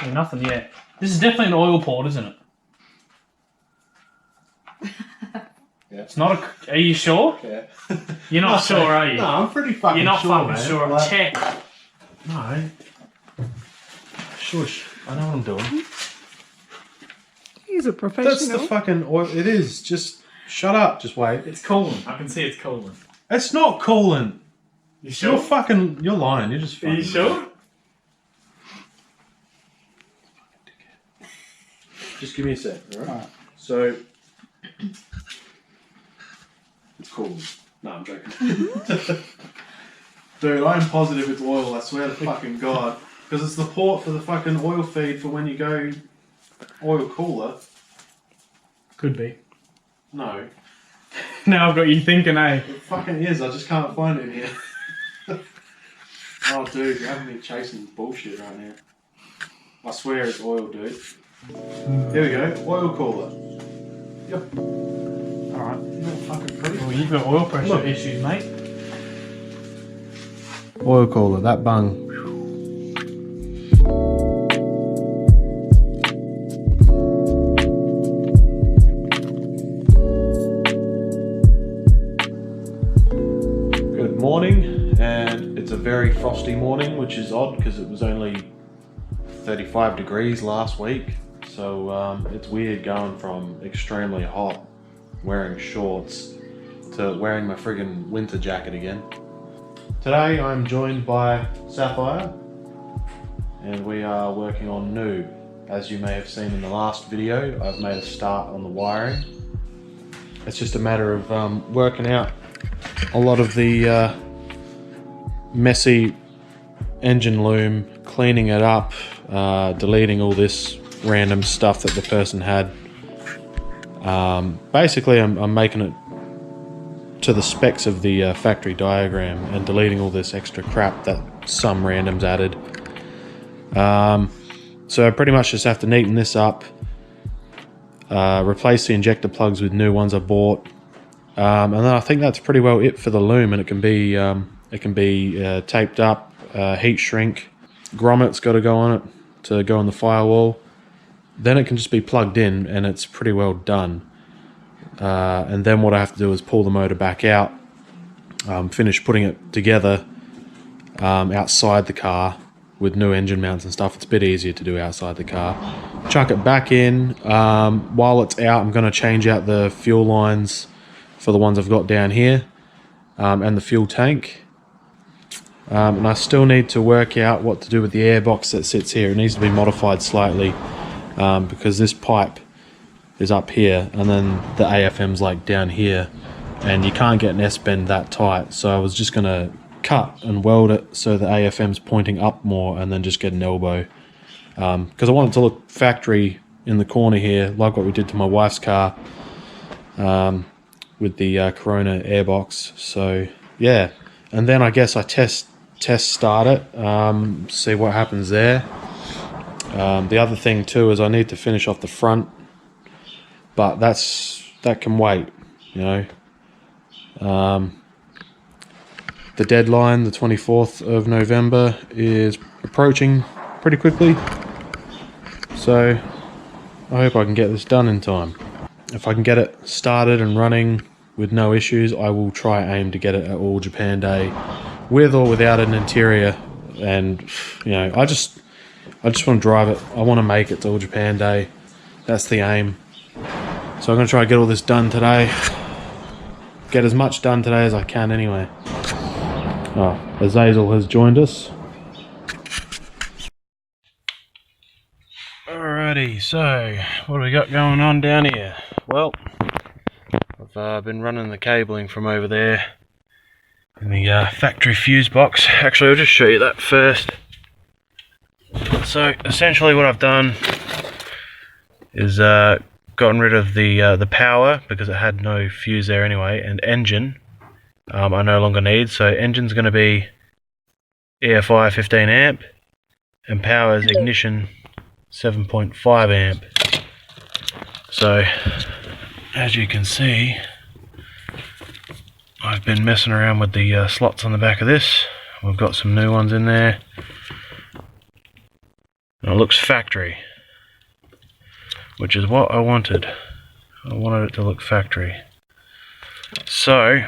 absolutely nothing yet. This is definitely an oil port, isn't it? Yeah. It's not a... Are you sure? Yeah. You're not sure, are you? No, I'm pretty fucking You're not sure, fucking man. sure. Like, Check. no. Shush. I know what I'm doing. He's a professional. That's the fucking oil. It is. Just shut up. Just wait. It's coolant. I can see it's coolant. It's not coolant. You sure? You're fucking. You're lying. You're just. Are you sure? Just give me a sec. Alright. So. It's coolant. No, I'm joking. Dude, I am positive it's oil. I swear to fucking God. Because it's the port for the fucking oil feed for when you go oil cooler. Could be. No. Now I've got you thinking, eh? It fucking is. I just can't find it here. Oh, dude, you're having me chasing bullshit right now. I swear it's oil, dude. Here we go. Oil cooler. Yep. Alright. Not fucking pretty. Well, you've got oil pressure issues, mate. Oil cooler, that bung. Good morning, and it's a very frosty morning, which is odd because it was only 35 degrees last week. So it's weird going from extremely hot, wearing shorts, to wearing my friggin' winter jacket again. Today I'm joined by Sapphire, and we are working on NooB. As you may have seen in the last video, I've made a start on the wiring. It's just a matter of working out a lot of the messy engine loom, cleaning it up, deleting all this random stuff that the person had. Basically I'm making it to the specs of the factory diagram and deleting all this extra crap that some randoms added. So I pretty much just have to neaten this up, replace the injector plugs with new ones I bought, and then I think that's pretty well it for the loom, and it can be taped up, heat shrink, grommet's got to go on it to go on the firewall. Then it can just be plugged in and it's pretty well done. And then what I have to do is pull the motor back out, finish putting it together outside the car with new engine mounts and stuff. It's a bit easier to do outside the car. Chuck it back in. While it's out, I'm going to change out the fuel lines for the ones I've got down here, and the fuel tank. And I still need to work out what to do with the airbox that sits here. It needs to be modified slightly, because this pipe is up here and then the AFM's like down here, and you can't get an S-bend that tight. So I was just going to cut and weld it so the AFM's pointing up more, and then just get an elbow. Because I want it to look factory in the corner here, like what we did to my wife's car with the Corona airbox. So yeah, and then I guess I test start it, see what happens there. The other thing too is I need to finish off the front, but that can wait, you know. The deadline, the 24th of November, is approaching pretty quickly, so I hope I can get this done in time. If I can get it started and running with no issues, I will try aim to get it at All Japan Day, with or without an interior. And you know, I just want to drive it. I want to make it to All Japan Day. That's the aim. So I'm going to try to get all this done today. Get as much done today as I can anyway. Oh, Azazel has joined us. Alrighty, so what do we got going on down here? Well, I've been running the cabling from over there in the factory fuse box. Actually, I'll just show you that first. So essentially what I've done is gotten rid of the power, because it had no fuse there anyway, and engine I no longer need. So engine's going to be EFI 15 amp, and power is ignition 7.5 amp. So as you can see, I've been messing around with the slots on the back of this. We've got some new ones in there. And it looks factory, which is what I wanted. I wanted it to look factory. So,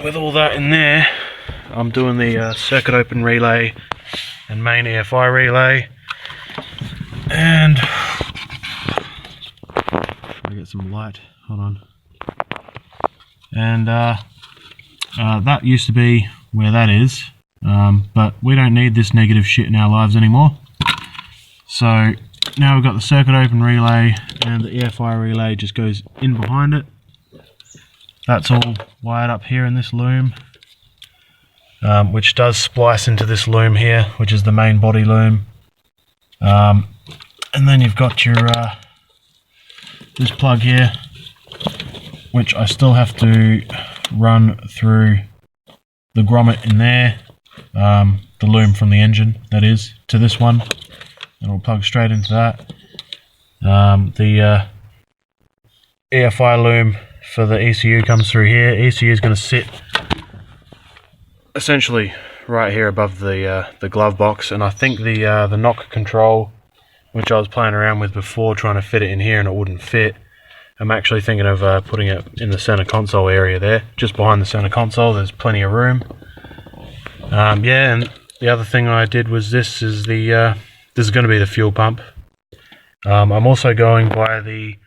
with all that in there, I'm doing the circuit open relay and main EFI relay. And I get some light, hold on. And that used to be where that is, but we don't need this negative shit in our lives anymore. So now we've got the circuit open relay, and the EFI relay just goes in behind it. That's all wired up here in this loom, which does splice into this loom here, which is the main body loom. And then you've got your this plug here, which I still have to run through the grommet in there, the loom from the engine, that is, to this one. And we'll plug straight into that. The EFI loom for the ECU comes through here. ECU is going to sit essentially right here above the glove box, and I think the knock control, which I was playing around with before, trying to fit it in here and it wouldn't fit. I'm actually thinking of putting it in the center console area there, just behind the center console. There's plenty of room. Yeah, and the other thing I did was this is going to be the fuel pump. I'm also going by the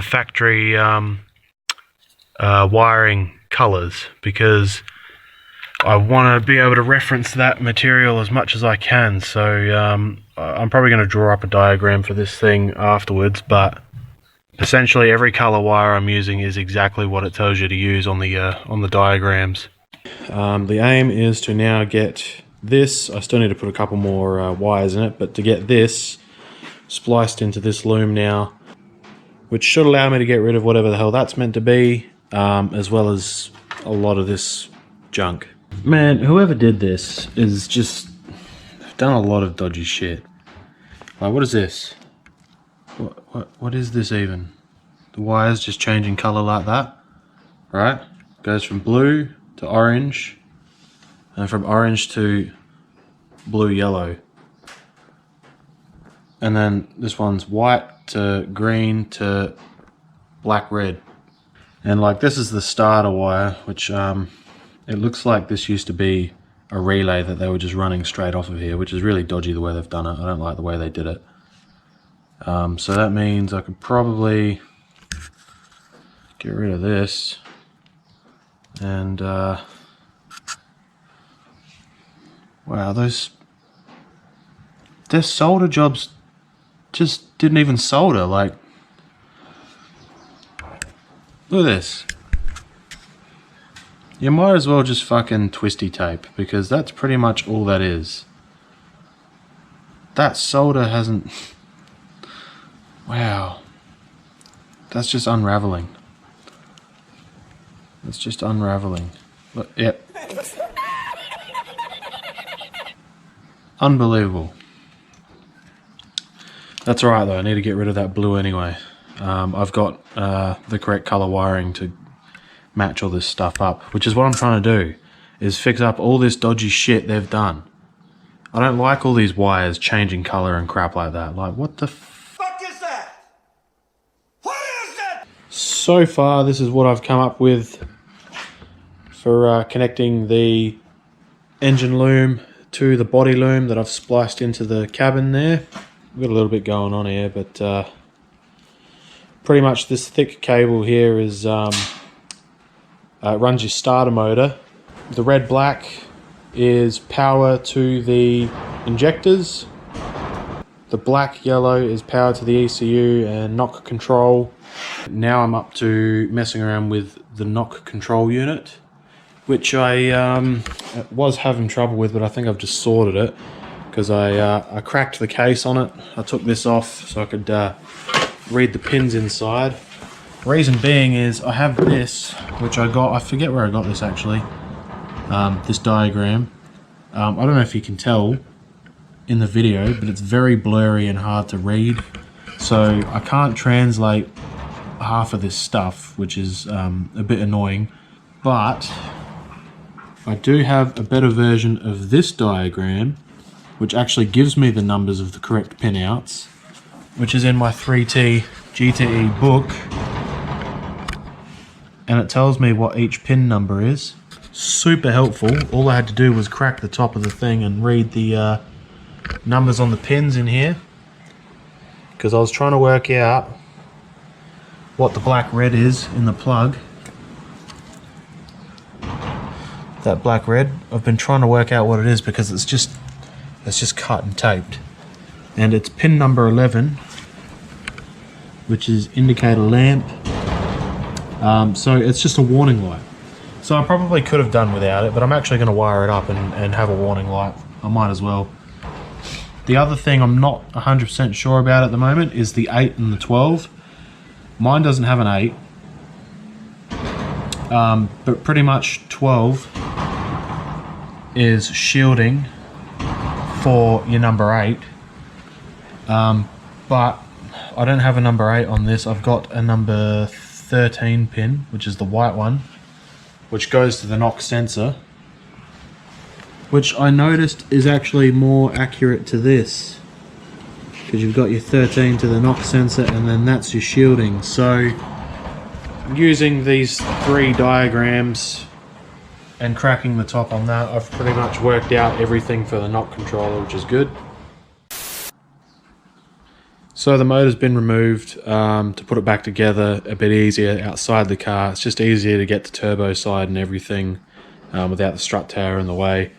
factory wiring colors, because I want to be able to reference that material as much as I can. So I'm probably going to draw up a diagram for this thing afterwards, but essentially every color wire I'm using is exactly what it tells you to use on the diagrams. The aim is to now get this, I still need to put a couple more wires in it, but to get this spliced into this loom now, which should allow me to get rid of whatever the hell that's meant to be, as well as a lot of this junk. Man, whoever did this is just done a lot of dodgy shit. Like, what is this? What is this even? The wire's just changing color like that, right? Goes from blue to orange, and from orange to blue yellow, and then this one's white to green to black red. And like, this is the starter wire, which it looks like this used to be a relay that they were just running straight off of here, which is really dodgy the way they've done it. I don't like the way they did it. So that means I could probably get rid of this, and wow, their solder jobs just didn't even solder. Like, look at this. You might as well just fucking twisty tape, because that's pretty much all that is. That solder hasn't... Wow. That's just unraveling. It's just unraveling. Look, yep. Unbelievable. That's alright though, I need to get rid of that blue anyway. I've got the correct colour wiring to match all this stuff up, which is what I'm trying to do, is fix up all this dodgy shit they've done. I don't like all these wires changing colour and crap like that. Like, what the fuck is that? What is that? So far, this is what I've come up with for connecting the engine loom to the body loom that I've spliced into the cabin there. We've got a little bit going on here, but pretty much this thick cable here is runs your starter motor. The red black is power to the injectors. The black yellow is power to the ECU and knock control. Now I'm up to messing around with the knock control unit, which I was having trouble with, but I think I've just sorted it, because I cracked the case on it. I took this off so I could read the pins inside. Reason being is I have this, which I got, I forget where I got this actually, this diagram. I don't know if you can tell in the video, but it's very blurry and hard to read, so I can't translate half of this stuff, which is a bit annoying, but I do have a better version of this diagram, which actually gives me the numbers of the correct pinouts, which is in my 3T GTE book, and it tells me what each pin number is. Super helpful. All I had to do was crack the top of the thing and read the numbers on the pins in here, because I was trying to work out what the black red is in the plug. That black red, I've been trying to work out what it is because it's just cut and taped, and it's pin number 11, which is indicator lamp. So it's just a warning light. So I probably could have done without it, but I'm actually going to wire it up and have a warning light. I might as well. The other thing I'm not 100% sure about at the moment is the 8 and the 12. Mine doesn't have an 8, but pretty much 12 is shielding for your number 8. But I don't have a number 8 on this. I've got a number 13 pin, which is the white one, which goes to the knock sensor, which I noticed is actually more accurate to this, because you've got your 13 to the knock sensor and then that's your shielding. So using these 3 diagrams and cracking the top on that, I've pretty much worked out everything for the knock controller, which is good. So the motor's been removed to put it back together a bit easier outside the car. It's just easier to get the turbo side and everything without the strut tower in the way.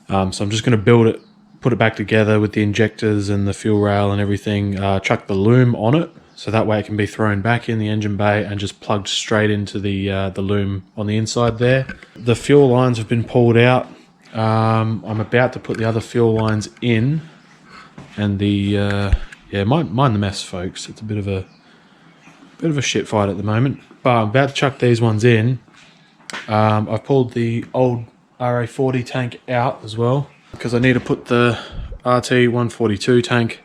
So I'm just going to put it back together with the injectors and the fuel rail and everything, chuck the loom on it, so that way it can be thrown back in the engine bay and just plugged straight into the loom on the inside there. The fuel lines have been pulled out. I'm about to put the other fuel lines in, and the yeah, mind the mess, folks. It's a bit of a shit fight at the moment, but I'm about to chuck these ones in. I've pulled the old RA40 tank out as well, because I need to put the RT142 tank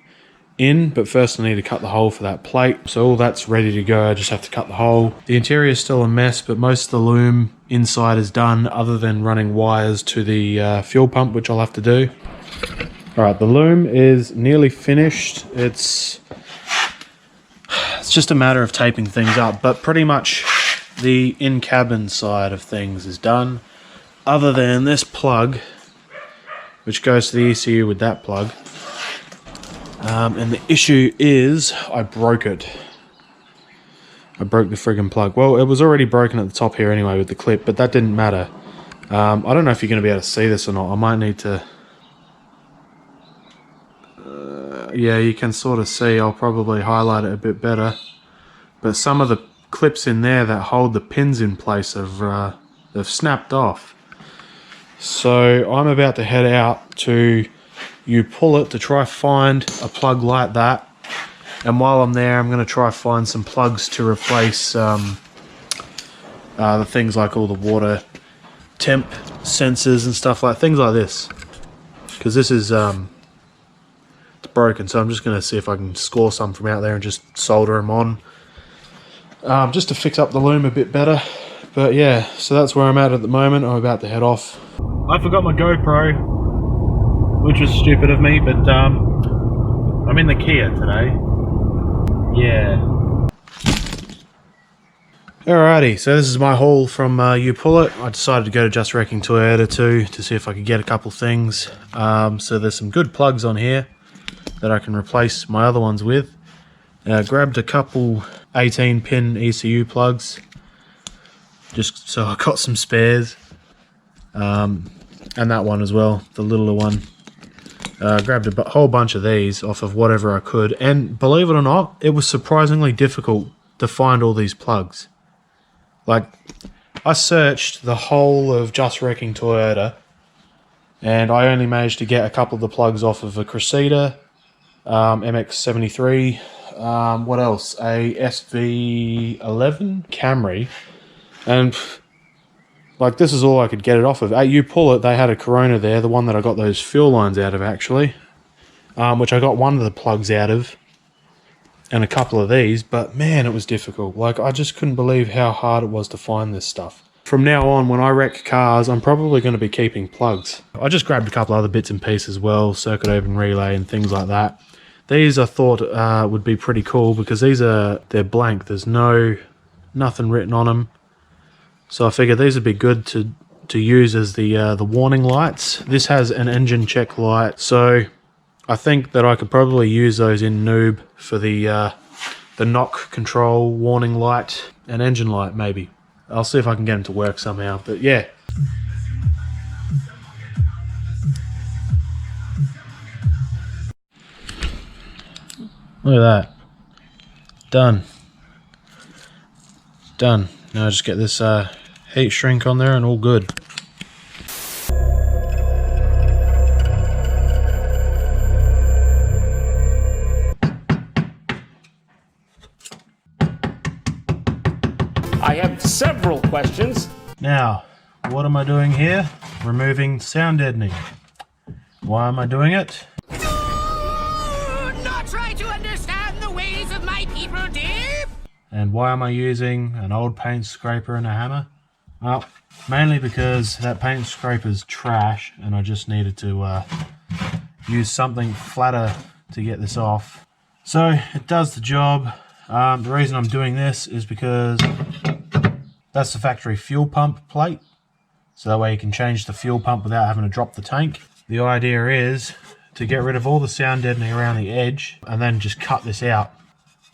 in, but first I need to cut the hole for that plate. So all that's ready to go. I just have to cut the hole. The interior is still a mess, but most of the loom inside is done, other than running wires to the fuel pump, which I'll have to do. Alright, the loom is nearly finished. It's just a matter of taping things up, but pretty much the in-cabin side of things is done, other than this plug, which goes to the ECU with that plug. And the issue is I broke it. I broke the friggin' plug. Well, it was already broken at the top here anyway with the clip, but that didn't matter. I don't know if you're going to be able to see this or not. I might need to... yeah, you can sort of see. I'll probably highlight it a bit better. But some of the clips in there that hold the pins in place have they've snapped off. So I'm about to head out to U-Pull-It to try find a plug like that. And while I'm there, I'm going to try find some plugs to replace the things like all the water temp sensors and stuff, like things like this. Because this is it's broken, so I'm just going to see if I can score some from out there and just solder them on, just to fix up the loom a bit better. But yeah, so that's where I'm at the moment. I'm about to head off. I forgot my GoPro, which was stupid of me, but I'm in the Kia today. Yeah. Alrighty, so this is my haul from U-Pull-It. I decided to go to Just Wrecking Toyota too to see if I could get a couple things. So there's some good plugs on here that I can replace my other ones with. Grabbed a couple 18 pin ECU plugs, just so I got some spares. And that one as well, the littler one. Grabbed a whole bunch of these off of whatever I could, and believe it or not, it was surprisingly difficult to find all these plugs. Like, I searched the whole of Just Wrecking Toyota, and I only managed to get a couple of the plugs off of a Cressida, MX-73, what else? A SV11 Camry, and like, this is all I could get it off of. At U-Pull-It, they had a Corona there, the one that I got those fuel lines out of, actually, which I got one of the plugs out of, and a couple of these, but man, it was difficult. Like, I just couldn't believe how hard it was to find this stuff. From now on, when I wreck cars, I'm probably going to be keeping plugs. I just grabbed a couple other bits and pieces as well, circuit open relay and things like that. These I thought would be pretty cool because they're blank. There's nothing written on them. So I figured these would be good to use as the warning lights. This has an engine check light, so I think that I could probably use those in NooB for the knock control warning light and engine light maybe. I'll see if I can get them to work somehow, but yeah. Look at that. Done. Done. Now I just get this heat shrink on there and all good. I have several questions. Now, what am I doing here? Removing sound deadening. Why am I doing it? Do not try to understand the ways of my people, dear. And why am I using an old paint scraper and a hammer? Well, mainly because that paint scraper is trash and I just needed to use something flatter to get this off. So it does the job. The reason I'm doing this is because that's the factory fuel pump plate. So that way you can change the fuel pump without having to drop the tank. The idea is to get rid of all the sound deadening around the edge and then just cut this out.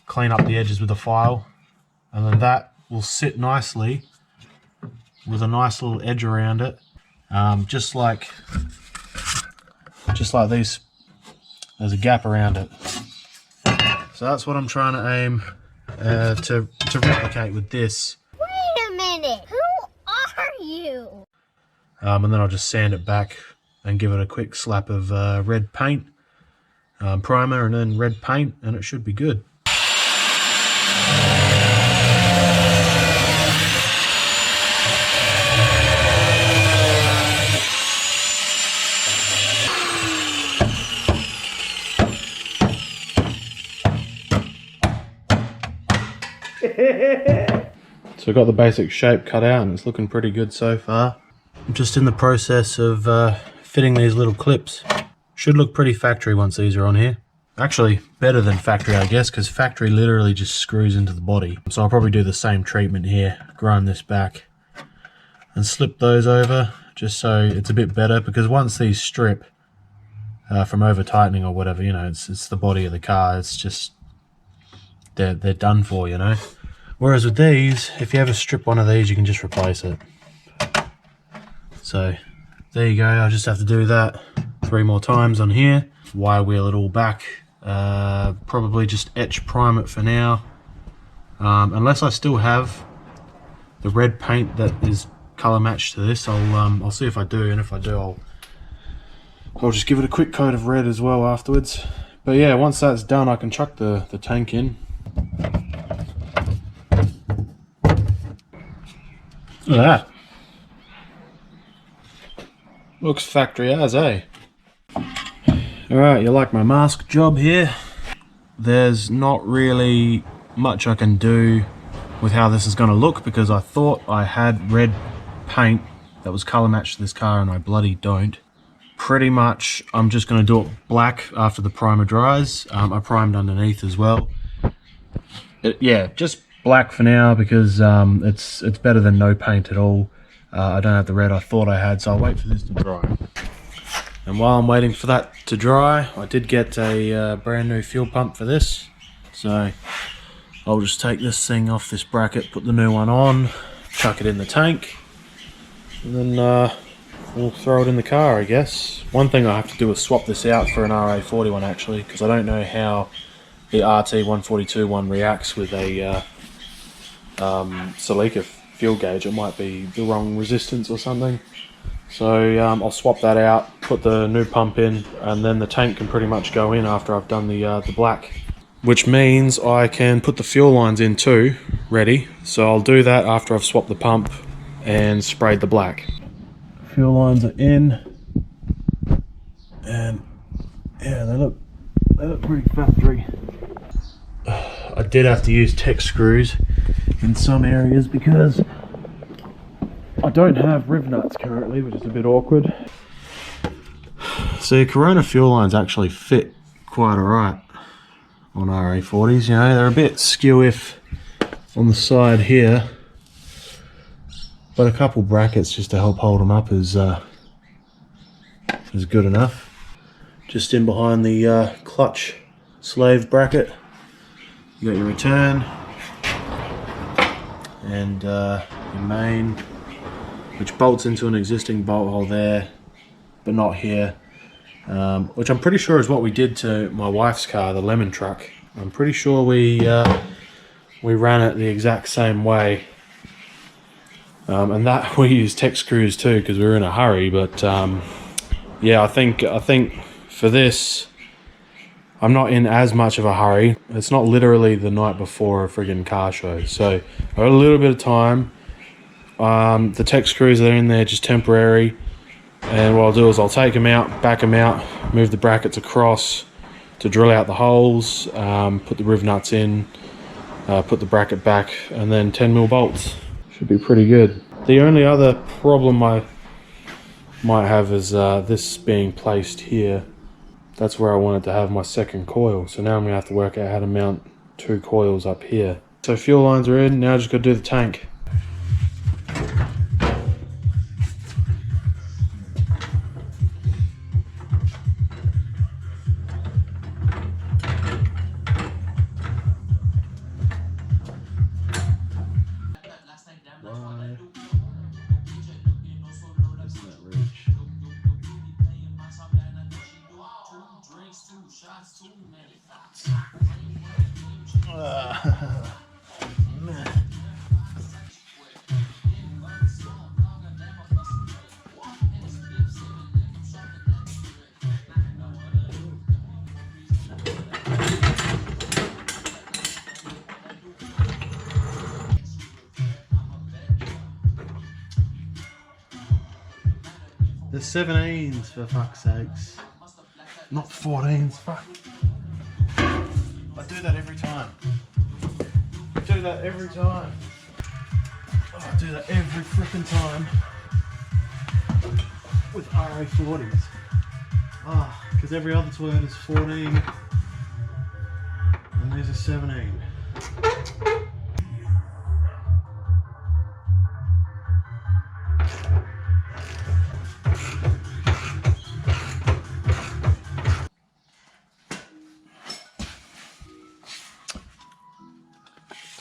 Clean up the edges with a file, and then that will sit nicely with a nice little edge around it, just like these. There's a gap around it, so that's what I'm trying to aim to replicate with this. Wait a minute, who are you? And then I'll just sand it back and give it a quick slap of red paint, primer, and then red paint, and it should be good. So I've got the basic shape cut out and it's looking pretty good so far. I'm just in the process of fitting these little clips. Should look pretty factory once these are on here. Actually, better than factory, I guess, because factory literally just screws into the body. So I'll probably do the same treatment here, grind this back and slip those over just so it's a bit better, because once these strip from over tightening or whatever, you know, it's the body of the car. It's just, they're done for, you know. Whereas with these, if you ever strip one of these, you can just replace it. So there you go. I'll just have to do that 3 more times on here. Wire wheel it all back. Probably just etch prime it for now. Unless I still have the red paint that is color matched to this, I'll see if I do, and if I do, I'll just give it a quick coat of red as well afterwards. But yeah, once that's done, I can chuck the tank in. Look at that. Looks factory as, eh? Alright, you like my mask job here? There's not really much I can do with how this is going to look, because I thought I had red paint that was color matched to this car and I bloody don't. Pretty much I'm just going to do it black after the primer dries. I primed underneath as well. Yeah, just black for now, because it's better than no paint at all. I don't have the red I thought I had, so I'll wait for this to dry. And while I'm waiting for that to dry, I did get a brand new fuel pump for this. So I'll just take this thing off this bracket, put the new one on, chuck it in the tank, and then we'll throw it in the car, I guess. One thing I have to do is swap this out for an RA40 one, actually, because I don't know how the RT142 one reacts with a Celica fuel gauge. It might be the wrong resistance or something. So I'll swap that out, put the new pump in, and then the tank can pretty much go in after I've done the black. Which means I can put the fuel lines in too, ready. So I'll do that after I've swapped the pump and sprayed the black. Fuel lines are in, and yeah, they look pretty factory. I did have to use tech screws in some areas because don't have riv nuts currently, which is a bit awkward. See, Corona fuel lines actually fit quite alright on RA40s, you know, they're a bit skew-if on the side here, but a couple brackets just to help hold them up is good enough. Just in behind the clutch slave bracket, you got your return and your main, which bolts into an existing bolt hole there, but not here. Which I'm pretty sure is what we did to my wife's car, the lemon truck. I'm pretty sure we ran it the exact same way, and that we used tech screws too because we were in a hurry. But yeah, I think for this, I'm not in as much of a hurry. It's not literally the night before a friggin' car show, so I've got a little bit of time. The tech screws that are in there just temporary. And what I'll do is I'll take them out, back them out, move the brackets across to drill out the holes, put the riv nuts in, put the bracket back, and then 10mm bolts. Should be pretty good. The only other problem I might have is this being placed here. That's where I wanted to have my second coil. So now I'm going to have to work out how to mount 2 coils up here. So fuel lines are in, now I just got to do the tank. The 17s, for fuck's sakes. Not 14s, fuck. I do that every time. I do that every time. Oh, I do that every freaking time. With RA40s. Ah, because every other Toyota is 14. And there's a 17.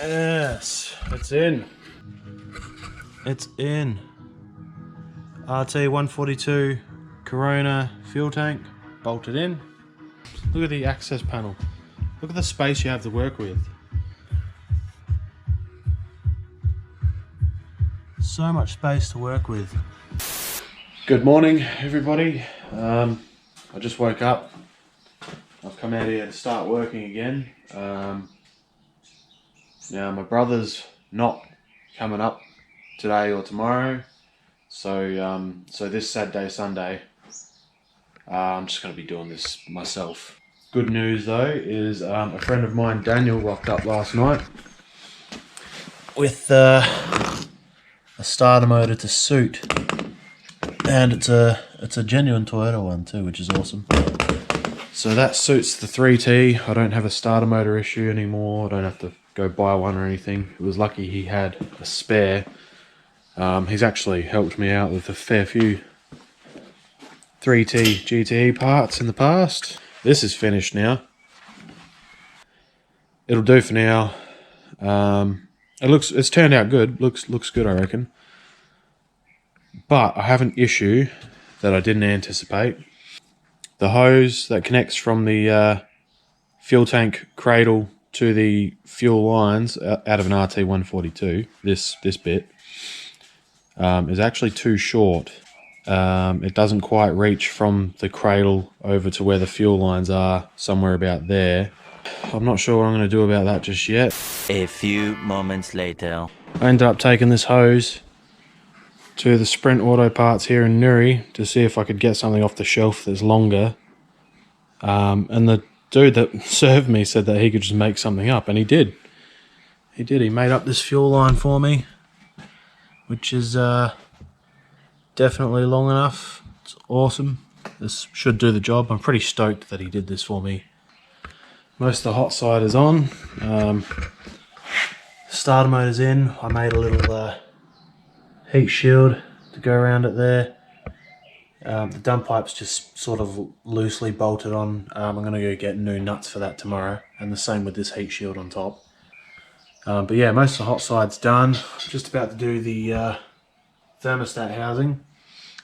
Yes, it's in. It's in. RT142 Corona fuel tank bolted in. Look at the access panel. Look at the space you have to work with. So much space to work with. Good morning, everybody. I just woke up. I've come out here to start working again. Now my brother's not coming up today or tomorrow, so so this Saturday, Sunday, I'm just going to be doing this myself. Good news though is a friend of mine, Daniel, rocked up last night with a starter motor to suit, and it's a genuine Toyota one too, which is awesome. So that suits the 3T. I don't have a starter motor issue anymore. I don't have to go buy one or anything. It was lucky he had a spare. He's actually helped me out with a fair few 3T GTE parts in the past. This is finished now. It'll do for now. It's turned out good. Looks good, I reckon. But I have an issue that I didn't anticipate. The hose that connects from the fuel tank cradle to the fuel lines out of an RT142, this bit, is actually too short. It doesn't quite reach from the cradle over to where the fuel lines are, somewhere about there. I'm not sure what I'm going to do about that just yet. A few moments later. I ended up taking this hose to the Sprint Auto Parts here in Newry to see if I could get something off the shelf that's longer. And the dude that served me said that he could just make something up, and he did. He made up this fuel line for me, which is definitely long enough. It's awesome. This should do the job. I'm pretty stoked that he did this for me. Most of the hot side is on. Starter motor's in. I made a little heat shield to go around it there. The dump pipe's just sort of loosely bolted on. I'm going to go get new nuts for that tomorrow, and the same with this heat shield on top. But yeah, most of the hot side's done. Just about to do the thermostat housing,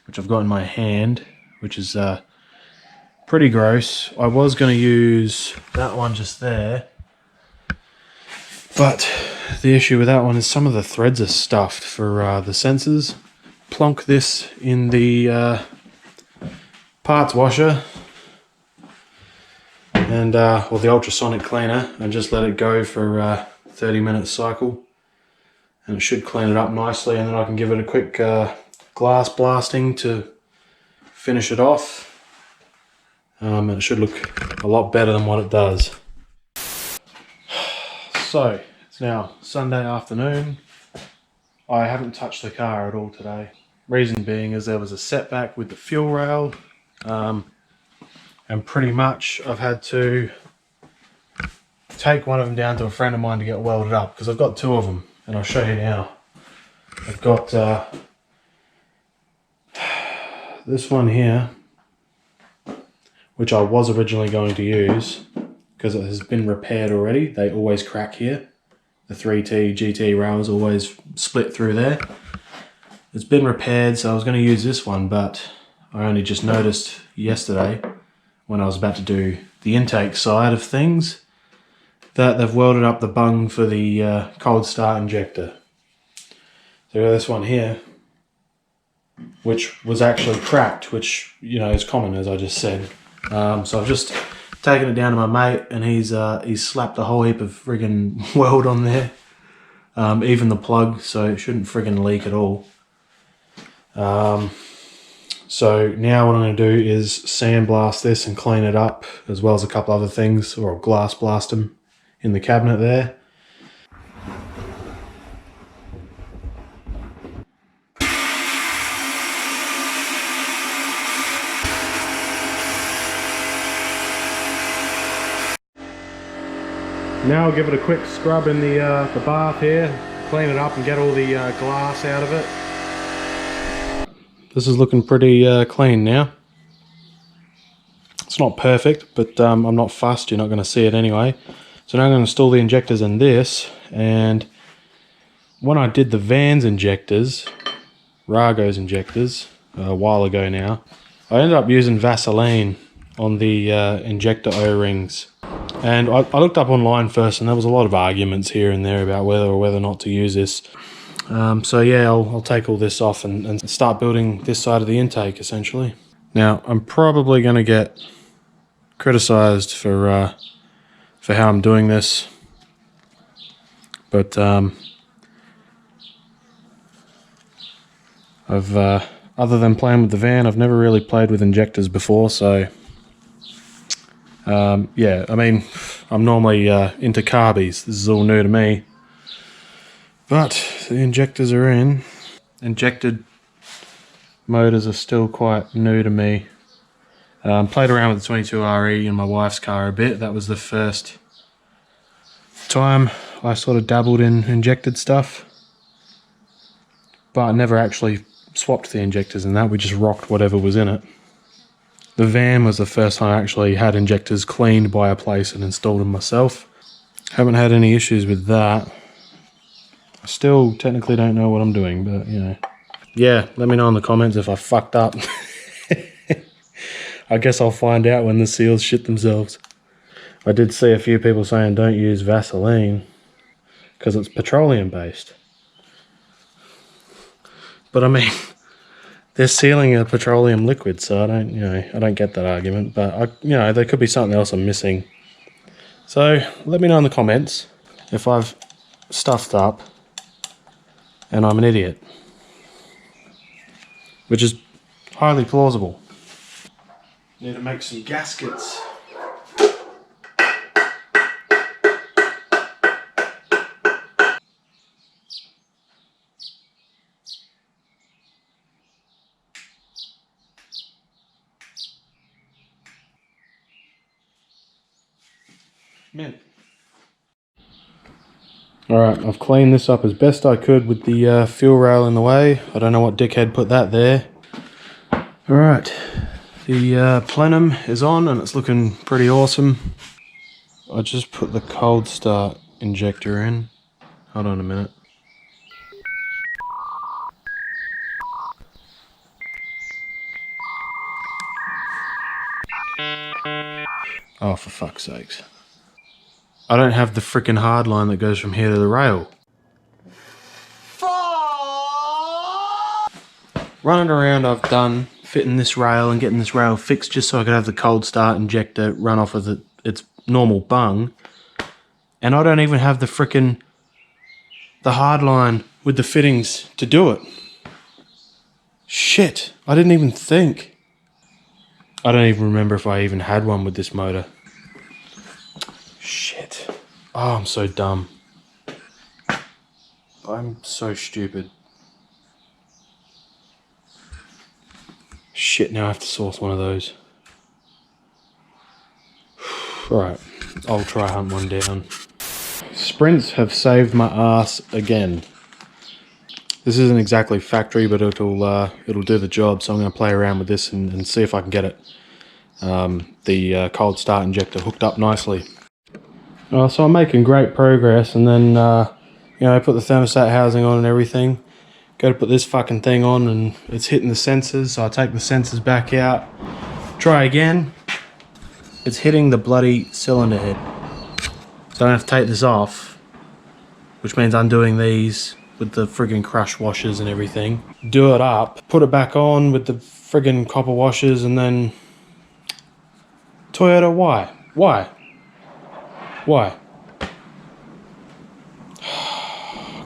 which I've got in my hand, which is pretty gross. I was going to use that one just there, but the issue with that one is some of the threads are stuffed for the sensors. Plonk this in the parts washer and or the ultrasonic cleaner, and just let it go for a 30-minute cycle, and it should clean it up nicely, and then I can give it a quick glass blasting to finish it off, and it should look a lot better than what it does. So it's now Sunday afternoon. I haven't touched the car at all today. Reason being is there was a setback with the fuel rail, and pretty much I've had to take one of them down to a friend of mine to get welded up, because I've got two of them, and I'll show you now. I've got this one here, which I was originally going to use because it has been repaired already. They always crack here. The 3T GT rails always split through there. It's been repaired, so I was going to use this one, but I only just noticed yesterday when I was about to do the intake side of things that they've welded up the bung for the cold start injector. So this one here, which was actually cracked, which, you know, is common, as I just said. So I've just taken it down to my mate, and he's slapped a whole heap of friggin' weld on there, even the plug, so it shouldn't friggin' leak at all. So now what I'm going to do is sandblast this and clean it up, as well as a couple other things, or glass blast them in the cabinet there. Now I'll give it a quick scrub in the bath here, clean it up and get all the glass out of it. This is looking pretty clean now. It's not perfect, but I'm not fussed, you're not going to see it anyway. So now I'm going to install the injectors in this, and when I did the van's injectors, Rago's injectors, a while ago now, I ended up using Vaseline on the injector O-rings. And I looked up online first, and there was a lot of arguments here and there about whether or not to use this. So yeah, I'll take all this off and start building this side of the intake, essentially. Now, I'm probably going to get criticised for how I'm doing this, but I've other than playing with the van, I've never really played with injectors before, so yeah, I mean, I'm normally into carbies. This is all new to me. But the injectors are in. Injected motors are still quite new to me. Played around with the 22RE in my wife's car a bit. That was the first time I sort of dabbled in injected stuff. But I never actually swapped the injectors in that. We just rocked whatever was in it. The van was the first time I actually had injectors cleaned by a place and installed them myself. Haven't had any issues with that. I still technically don't know what I'm doing, but you know. Yeah, let me know in the comments if I fucked up. I guess I'll find out when the seals shit themselves. I did see a few people saying don't use Vaseline because it's petroleum based. But I mean, they're sealing a petroleum liquid, so I don't get that argument. But there could be something else I'm missing. So let me know in the comments if I've stuffed up and I'm an idiot, which is highly plausible. Need to make some gaskets. Mint. Alright, I've cleaned this up as best I could with the fuel rail in the way. I don't know what dickhead put that there. Alright, the plenum is on and it's looking pretty awesome. I just put the cold start injector in. Hold on a minute. Oh, for fuck's sakes. I don't have the frickin' hard line that goes from here to the rail. Running around I've done fitting this rail and getting this rail fixed just so I could have the cold start injector run off of its normal bung. And I don't even have the frickin' the hard line with the fittings to do it. Shit, I didn't even think. I don't even remember if I even had one with this motor. Shit. Oh, I'm so dumb. I'm so stupid. Shit, now I have to source one of those. Alright, I'll try hunt one down. Sprints have saved my ass again. This isn't exactly factory, but it'll do the job, so I'm going to play around with this and see if I can get it. The cold start injector hooked up nicely. So I'm making great progress, and then you know, I put the thermostat housing on and everything. Go to put this fucking thing on and it's hitting the sensors, so I take the sensors back out. Try again. It's hitting the bloody cylinder head. So I have to take this off, which means undoing these with the friggin' crush washers and everything. Do it up, put it back on with the friggin' copper washers, and then... Toyota, why? Why? Why?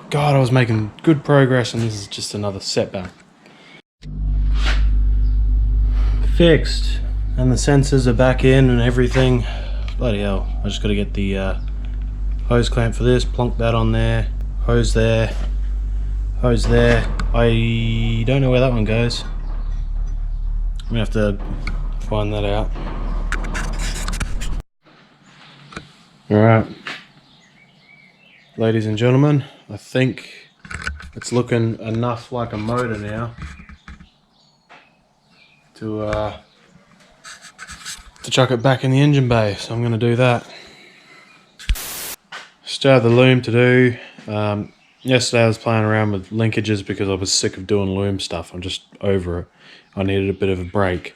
God, I was making good progress and this is just another setback. Fixed. And the sensors are back in and everything. Bloody hell. I just got to get the hose clamp for this, plonk that on there, hose there, hose there. I don't know where that one goes. I'm going to have to find that out. Alright. Ladies and gentlemen, I think it's looking enough like a motor now to chuck it back in the engine bay, so I'm going to do that. Still have the loom to do. Yesterday I was playing around with linkages because I was sick of doing loom stuff. I'm just over it. I needed a bit of a break.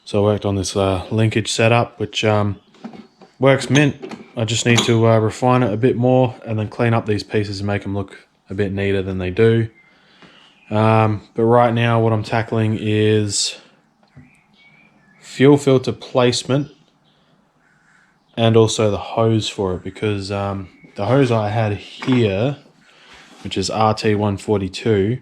So I worked on this linkage setup, which works mint. I just need to refine it a bit more and then clean up these pieces and make them look a bit neater than they do. But right now what I'm tackling is fuel filter placement and also the hose for it, because the hose I had here, which is RT142,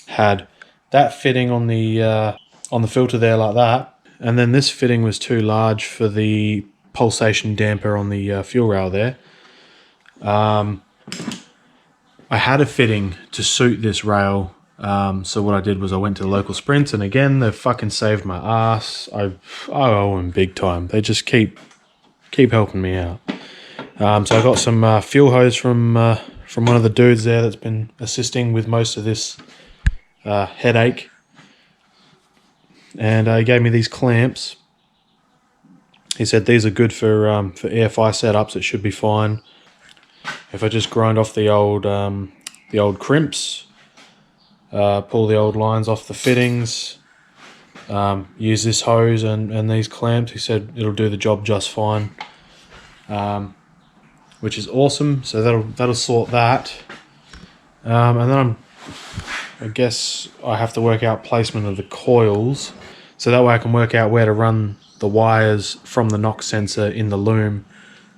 had that fitting on the filter there like that, and then this fitting was too large for the pulsation damper on the fuel rail there. I had a fitting to suit this rail, so what I did was I went to the local Sprints, and again they fucking saved my ass. I owe them big time. They just keep helping me out. So I got some fuel hose from one of the dudes there that's been assisting with most of this headache, and he gave me these clamps. He said these are good for EFI setups. It should be fine. If I just grind off the old crimps, pull the old lines off the fittings, use this hose and these clamps, he said it'll do the job just fine, which is awesome. So that'll sort that, and then I guess I have to work out placement of the coils, so that way I can work out where to run the wires from the knock sensor in the loom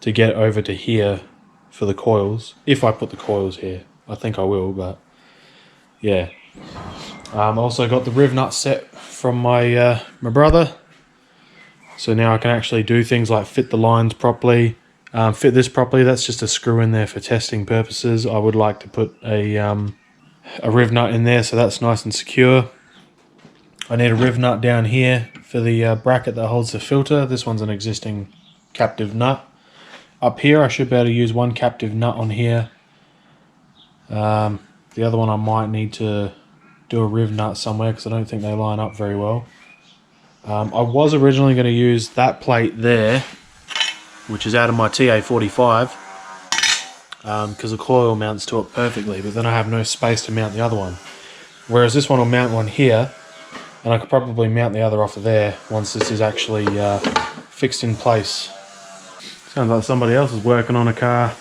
to get over to here for the coils. If I put the coils here, I think I will, but yeah. Also got the riv nut set from my brother, so now I can actually do things like fit the lines properly, fit this properly. That's just a screw in there for testing purposes. I would like to put a riv nut in there so that's nice and secure. I need a riv nut down here for the bracket that holds the filter. This one's an existing captive nut. Up here I should be able to use one captive nut on here. The other one I might need to do a riv nut somewhere because I don't think they line up very well. I was originally going to use that plate there, which is out of my TA45, because the coil mounts to it perfectly, but then I have no space to mount the other one. Whereas this one will mount one here, and I could probably mount the other off of there once this is actually fixed in place. Sounds like somebody else is working on a car.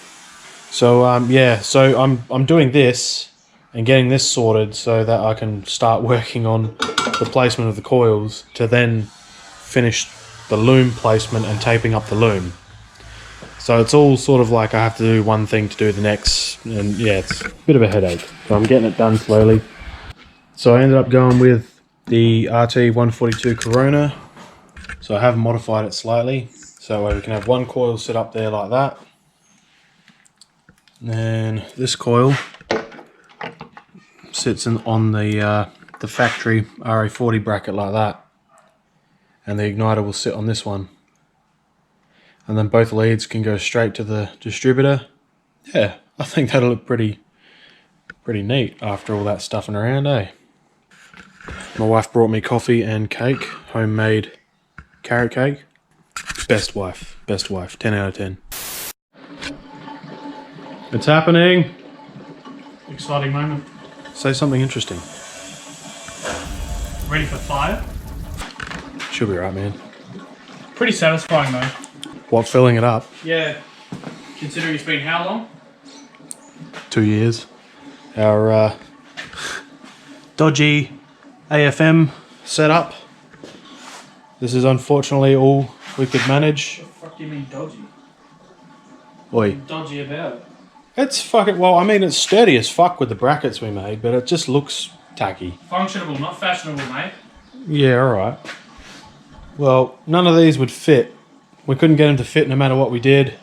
So yeah, so I'm doing this and getting this sorted so that I can start working on the placement of the coils to then finish the loom placement and taping up the loom. So it's all sort of like I have to do one thing to do the next, and yeah, it's a bit of a headache. So I'm getting it done slowly. So I ended up going with the RT142 Corona. So I have modified it slightly, so we can have one coil set up there like that. And then this coil sits on the factory RA40 bracket like that, and the igniter will sit on this one, and then both leads can go straight to the distributor. Yeah, I think that'll look pretty neat after all that stuffing around, eh? My wife brought me coffee and cake, homemade carrot cake. Best wife, 10 out of 10. It's happening. Exciting moment. Say something interesting. Ready for fire? Should be right, man. Pretty satisfying though. What, filling it up? Yeah. Considering it's been how long? 2 years. Our dodgy AFM setup. This is unfortunately all we could manage. What the fuck do you mean dodgy? Oi. Dodgy about it. It's fucking, well, I mean, it's sturdy as fuck with the brackets we made, but it just looks tacky. Functionable, not fashionable, mate. Yeah, alright. Well, none of these would fit. We couldn't get them to fit no matter what we did.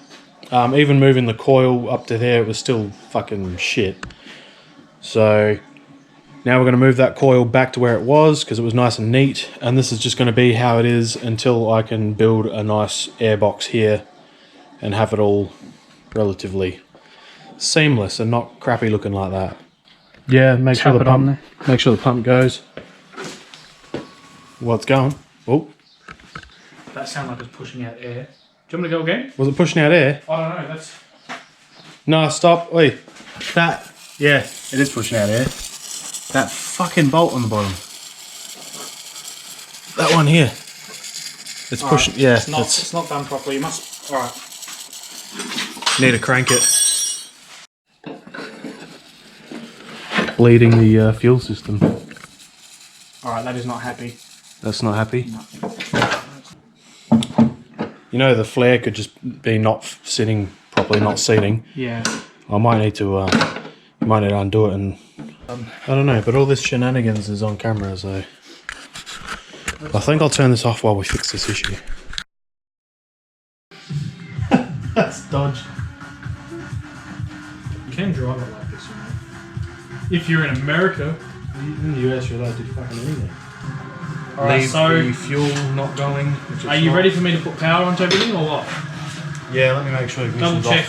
Even moving the coil up to there, it was still fucking shit. So now we're going to move that coil back to where it was because it was nice and neat, and this is just going to be how it is until I can build a nice airbox here and have it all relatively seamless and not crappy looking like that. Yeah, make sure the pump goes. What's going? Oh, That sounded like it's pushing out air. Do you want me to go again? was it pushing out air? I don't know, that's... No, stop. Wait. That, yeah, it is pushing out air. That fucking bolt on the bottom. That one here. It's pushing, yeah. It's not done properly, you must... Alright. Need to crank it. Bleeding the fuel system. Alright, that is not happy. That's not happy? You know, the flare could just be not sitting properly, not seating. Yeah. I might need to undo it, and I don't know, but all this shenanigans is on camera, so I think I'll turn this off while we fix this issue. That's dodge. You can drive it like this, you know. If you're in America. In the US, you're allowed to do fucking anything. Alright, so the fuel not going. are you ready for me to put power onto everything or what? Yeah, let me make sure Double check.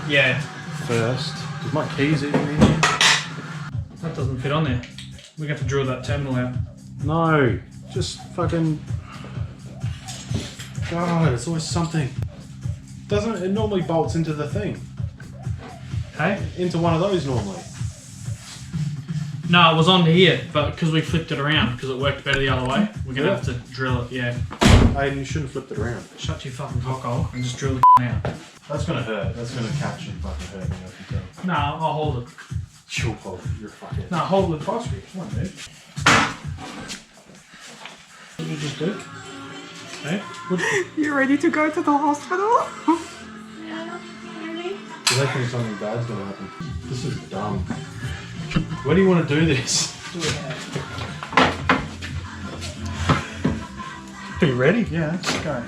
Yeah. First. Is my keys even in here? That doesn't fit on there. We're going to have to drill that terminal out. No, just fucking. God, it's always something. Doesn't it normally bolts into the thing? Hey? Into one of those normally. No, it was onto here, but because we flipped it around, because it worked better the other way, we're going to have to drill it, yeah. Hey, you shouldn't have flipped it around. Shut your fucking cockhole and just drill the out. That's gonna hurt. That's gonna catch and fucking hurt me, I can tell. No, I'll hold it. You'll hold it, you're a fuckhead. No, hold it with vice grip. Come on, dude. What did you just do? Hey? You ready to go to the hospital? Do they think something bad's gonna happen? This is dumb. Where do you want to do this? Do it now. Are you ready? Yeah, let's go.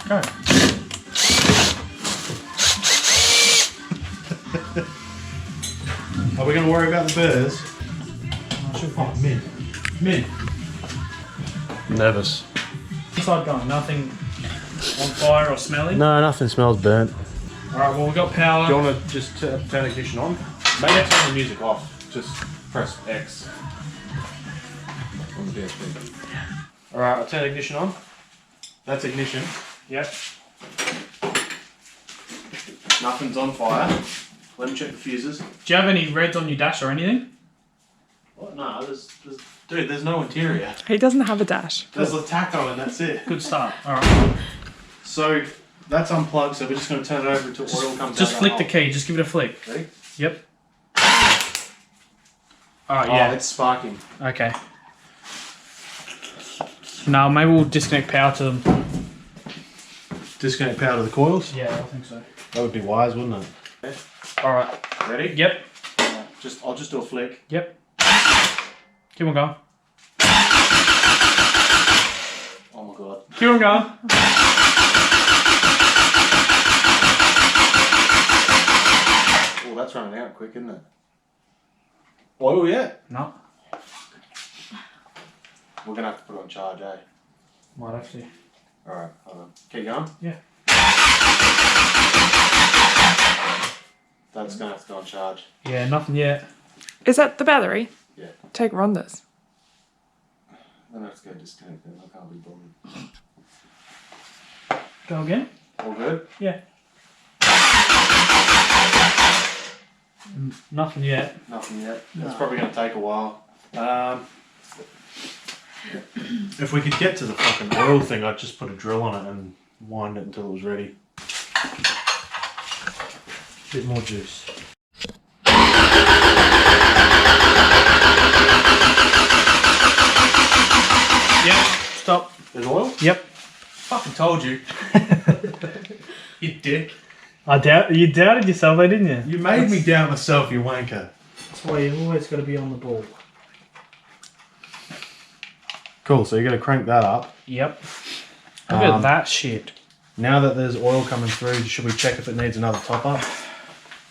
Go. Are we gonna worry about the burrs? Oh, Min. Nervous. Inside going, nothing On fire or smelling? No, nothing smells burnt. Alright, well, we've got power. Do you want to just turn ignition on? Maybe turn the music off. Just press X. On the PSP. Alright, I'll turn ignition on. That's ignition. Yep. Nothing's on fire. Let me check the fuses. Do you have any reds on your dash or anything? What? No, dude, there's no interior. He doesn't have a dash. There's a taco and that's it. Good start. Alright. So, that's unplugged, so we're just going to turn it over until oil comes out. Just flick the key, just give it a flick. Ready? Yep. Alright, yeah. Oh, it's sparking. Okay. No, maybe we'll disconnect power to them. Disconnect power to the coils? Yeah, I think so. That would be wise, wouldn't it? Okay. Alright. Ready? Yep. I'll just do a flick. Yep. Keep on going. Oh my god. Keep on going. Oh, that's running out quick, isn't it? Oil yet? No. We're going to have to put it on charge, eh? Might have to. Alright, hold on. Keep going? Yeah. That's going to have to go on charge. Yeah, nothing yet. Is that the battery? Yeah. Take Rhonda's. Then I have to go disconnect it. I can't be bothered. Go again? All good? Yeah. Nothing yet. Nothing yet. It's probably going to take a while. If we could get to the fucking oil thing, I'd just put a drill on it and wind it until it was ready. Bit more juice. Yep. Stop. There's oil? Yep. Fucking told you. You dick. You doubted yourself, though, didn't you? You made me doubt myself, you wanker. That's why you've always got to be on the ball. Cool, so you're going to crank that up. Yep. Look at that shit. Now that there's oil coming through, should we check if it needs another top up?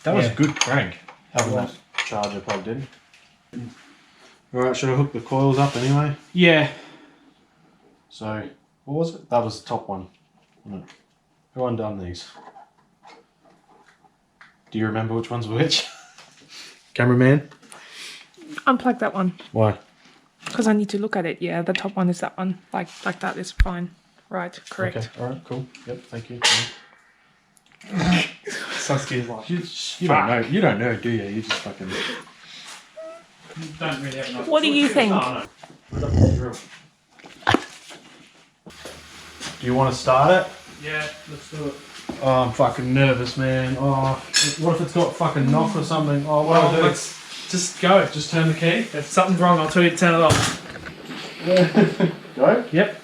That was a good crank, having that charger plugged in. Alright, should I hook the coils up anyway? Yeah. So, what was it? That was the top one. Wasn't it? Who undone these? Do you remember which ones were which? Cameraman? Unplug that one. Why? Because I need to look at it. Yeah, the top one is that one. Like that is fine. Right, correct. Okay, alright, cool. Yep, thank you. Saskia's like, You don't know, do you? You just fucking... You don't really have enough. What do you think? Oh, no. Do you want to start it? Yeah, let's do it. Oh, I'm fucking nervous, man. Oh, what if it's got fucking knock or something? Oh, what do I do? Let's just go. Just turn the key. If something's wrong, I'll tell you to turn it off. Go? Yep.